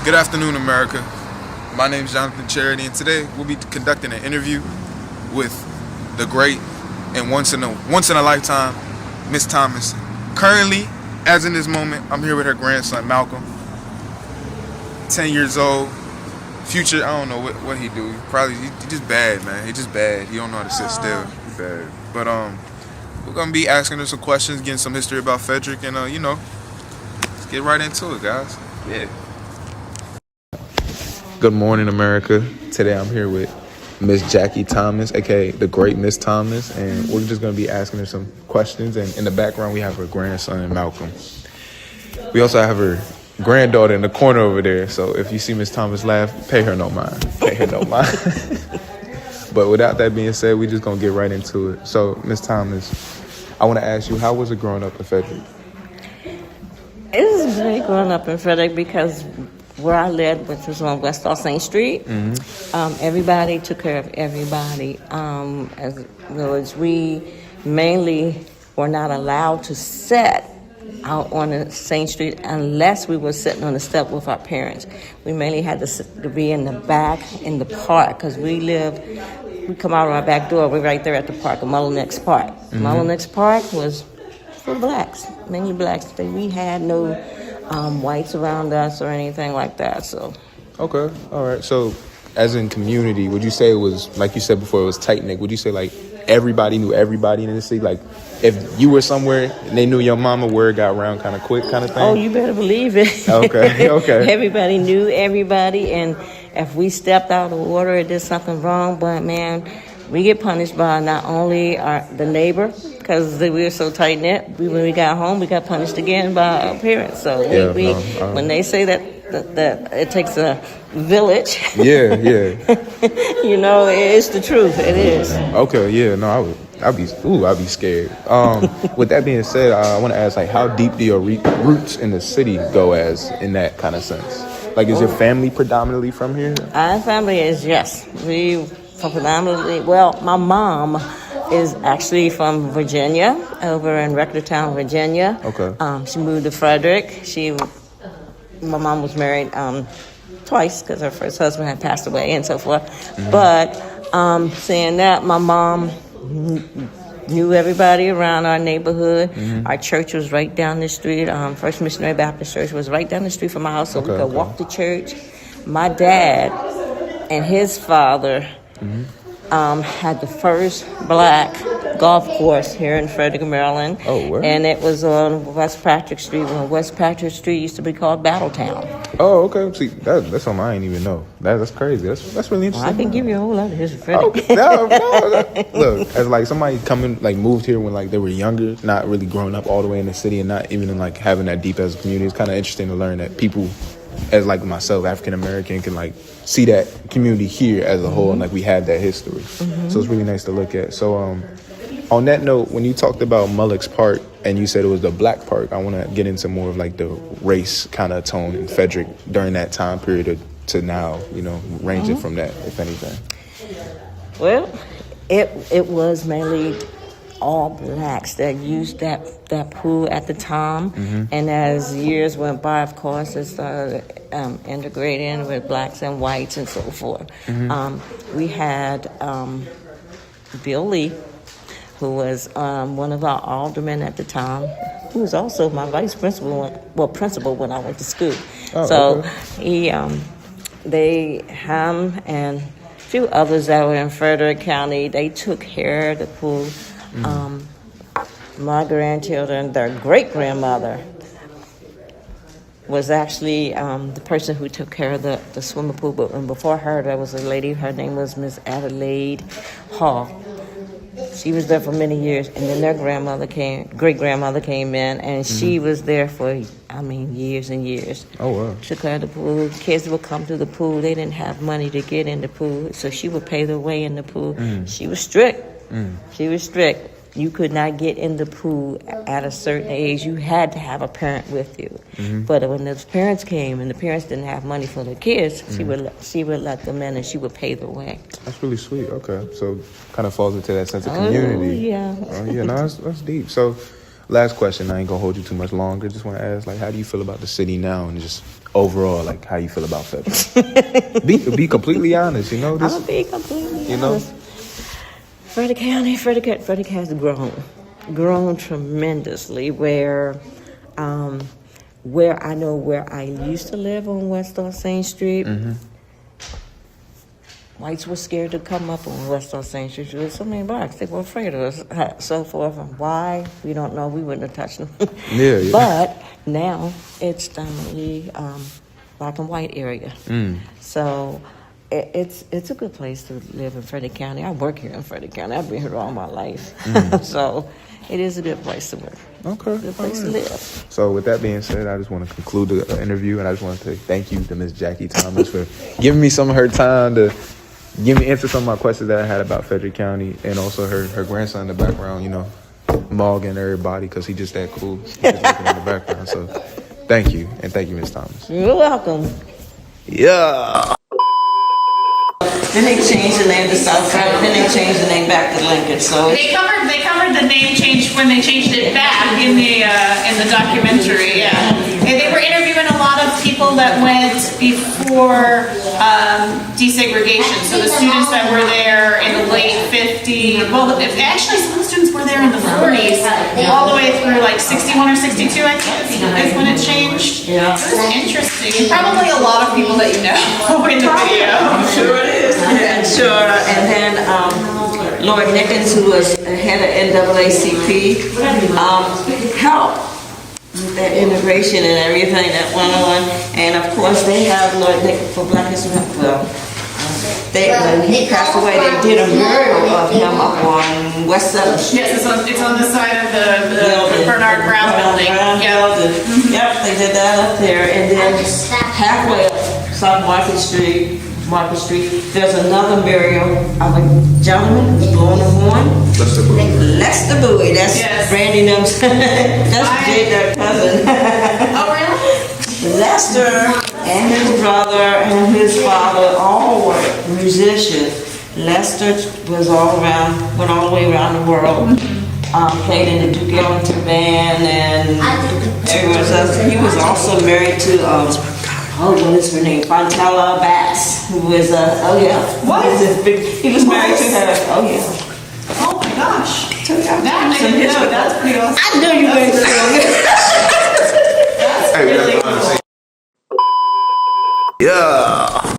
Good afternoon, America. My name is Jonathan Charity, and today we'll be conducting an interview with the great and once in a lifetime Miss Thomas. Currently, as in this moment, I'm here with her grandson Malcolm, 10 years old. Future, I don't know what he do. He just bad, man. He just bad. He don't know how to sit still. He bad. But we're gonna be asking her some questions, getting some history about Frederick, and let's get right into it, guys. Yeah. Good morning, America. Today I'm here with Miss Jackie Thomas, aka the great Miss Thomas, and we're just gonna be asking her some questions. And in the background, we have her grandson Malcolm. We also have her granddaughter in the corner over there. So if you see Miss Thomas laugh, pay her no mind. Pay her no mind. But without that being said, we just gonna get right into it. So Miss Thomas, I want to ask you, how was it growing up in Frederick? It was great growing up in Frederick because where I lived, which was on West St. Street, everybody took care of everybody. As well as we mainly were not allowed to sit out on the St. Street unless we were sitting on the step with our parents. We mainly had to be in the back in the park because we come out of our back door. We're right there at the park, Mullenix Park. Mullenix Park was for blacks, mainly blacks. We had no whites around us or anything like that. So, okay, all right. So, as in community, would you say it was, like you said before, it was tight knit? Would you say like everybody knew everybody in the city? Like, if you were somewhere and they knew your mama, word got around kind of quick, kind of thing? Oh, you better believe it. Okay. Everybody knew everybody, and if we stepped out of order or did something wrong, but man, we get punished by not only the neighbor, because we were so tight knit. When we got home, we got punished again by our parents. So when they say that it takes a village, yeah, it's the truth. It is. Okay, yeah, no, I'd be scared. With that being said, I want to ask, like, how deep do your roots in the city go, as in that kind of sense? Like, is your family predominantly from here? Our family is, yes. We predominantly, my mom is actually from Virginia, over in Rectortown, Virginia. Okay. She moved to Frederick. My mom was married twice because her first husband had passed away and so forth. But saying that, my mom knew everybody around our neighborhood. Our church was right down the street. First Missionary Baptist Church was right down the street from my house, so we could walk to church. My dad and his father had the first black golf course here in Frederick, Maryland. Oh, where? And it was on West Patrick Street, when West Patrick Street used to be called Battletown. Oh, okay. See, that's something I didn't even know. That's crazy. That's really interesting. I can give you a whole lot of history, Frederick. Look, as like somebody moved here when like they were younger, not really growing up all the way in the city, and not even like having that deep as a community. It's kind of interesting to learn that people, as like myself, African American, can like see that community here as a whole, and like we have that history. So it's really nice to look at. So on that note, when you talked about Mullenix Park and you said it was the black park, I want to get into more of like the race kind of tone in Frederick during that time period to now, ranging from that, if anything. Well, it was mainly all blacks that used that pool at the time. And as years went by, of course, it started integrating with blacks and whites and so forth. We had Bill Lee, who was one of our aldermen at the time, who was also my vice principal, principal when I went to school. Him and a few others that were in Frederick County, they took care of the pool. My grandchildren, their great-grandmother was actually the person who took care of the swimming pool. But before her, there was a lady, her name was Miss Adelaide Hall. She was there for many years, and then their great-grandmother came in, and she was there for, years and years. Oh, wow. Took care of the pool. Kids would come to the pool. They didn't have money to get in the pool, so she would pay their way in the pool. She was strict. She was strict. You could not get in the pool at a certain age. You had to have a parent with you. But when those parents came and the parents didn't have money for their kids, she would let them in and she would pay the way. That's really sweet. Okay, so kind of falls into that sense of community. Yeah. Oh yeah, no, that's deep. So last question. I ain't gonna hold you too much longer. Just want to ask, like, how do you feel about the city now, and just overall, like, how you feel about Frederick? be completely honest. You know, I'm gonna be completely honest. Frederick County has grown tremendously. Where I know where I used to live on West North St. Street. Mm-hmm. Whites were scared to come up on West North St. Street. There were so many blacks. They were afraid of us, so forth. And why? We don't know. We wouldn't have touched them. Yeah. But now it's dominantly black and white area. So it's a good place to live in Frederick County. I work here in Frederick County. I've been here all my life. So it is a good place to work. Okay. Good place to live. So with that being said, I just want to conclude the interview, and I just want to say thank you to Miss Jackie Thomas for giving me some of her time to answer some of my questions that I had about Frederick County, and also her grandson in the background, you know, mogging everybody because he just that cool. He's just looking in the background. So thank you, and thank you, Miss Thomas. You're welcome. Yeah. Then they changed the name to Southside. Then they changed the name back to Lincoln. So they covered the name change when they changed it back in the documentary. Yeah, and they were interviewing a lot of people that went before desegregation. So the students that were there in the late 50s. Well, actually, some of the students were there in the 40s, all the way through like 61 or 62. I think is when it changed. Yeah, it was interesting. Probably a lot of people that you know in the video. I'm sure it is. Sure, and then Lord Nickens, who was head of NAACP, helped with that integration and everything that went on. And of course, they have Lord Nickens for Black History Month. Well, when he passed away, they did a mural of him up on West 7th Street. Yes, it's on the side of the Bernard Brown building. Yep, they did that up there, and then halfway up South Market Street, there's another burial of a gentleman who's blowing a horn. Lester Bowie. That's Randy Numbs. That's their cousin. Oh, really? Lester and his brother and his father all were musicians. Lester was went all the way around the world. Played in the Duke Ellington band and everywhere else. He was also married to what is her name? Fontella Bass, who was What? He was married to her. Oh yeah. Oh my gosh. That's pretty awesome. I knew you were going to say That's really